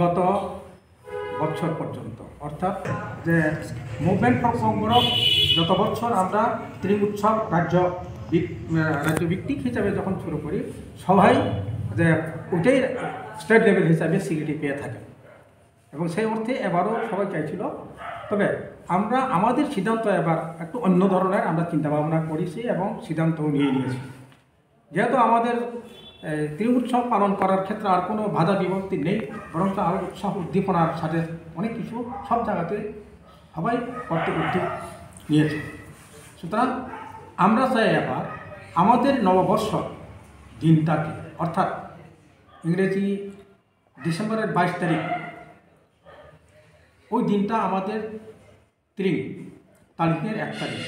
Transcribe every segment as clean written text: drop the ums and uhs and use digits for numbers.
গত বছর পর্যন্ত অর্থাৎ যে মুভমেন্ট ফর কংগ্রেস যত বছর আমরা ত্রিং উৎসব রাজ্যভিত্তিক হিসাবে যখন শুরু করি সবাই যে ওইটাই স্টেট লেভেল হিসাবে স্বীকৃতি পেয়ে থাকে এবং সেই অর্থে এবারও সবাই চাইছিল। তবে আমরা আমাদের সিদ্ধান্ত এবার একটু অন্য ধরনের আমরা চিন্তাভাবনা করেছি এবং সিদ্ধান্তও নিয়েছি। যেহেতু আমাদের ত্রিং উৎসব পালন করার ক্ষেত্রে আর কোনো বাধা বিভক্তি নেই, বরং আরও উৎসাহ উদ্দীপনার সাথে অনেক কিছু সব জায়গাতে সবাই করতে উদ্যোগ নিয়েছে। সুতরাং আমরা চাই এবার আমাদের নববর্ষ দিনটাকে অর্থাৎ ইংরেজি ডিসেম্বরের 22 তারিখ ওই দিনটা আমাদের ত্রিং তারিখের 1 তারিখ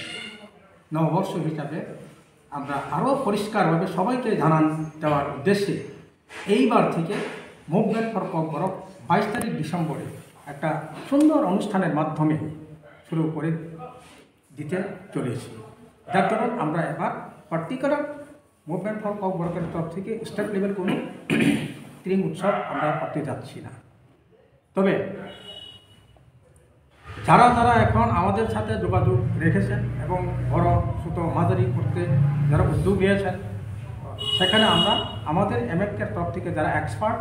নববর্ষ হিসাবে আমরা আরও পরিষ্কারভাবে সবাইকে জানান দেওয়ার উদ্দেশ্যে এইবার থেকে মুভমেন্ট ফর কংগ্রেস 22 তারিখ ডিসেম্বরে একটা সুন্দর অনুষ্ঠানের মাধ্যমে শুরু করে দিতে চলেছি। যার কারণ আমরা এবার পার্টিকুলার মুভমেন্ট ফর কংগ্রেসের তরফ থেকে স্টেট লেভেল কোনো ত্রিং উৎসব আমরা করতে যাচ্ছি না। তবে যারা যারা এখন আমাদের সাথে যোগাযোগ রেখেছেন এবং বড় ছোটো মাঝারি করতে যারা উদ্যোগ নিয়েছেন, সেখানে আমরা আমাদের এমএফকের তরফ থেকে যারা এক্সপার্ট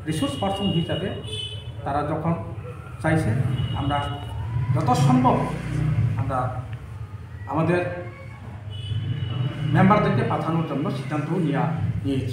রিসোর্স পার্সন হিসাবে তারা যখন চাইছে আমরা যত সম্ভব আমরা আমাদের মেম্বারদেরকে পাঠানোর জন্য সিদ্ধান্তও নিয়েছি।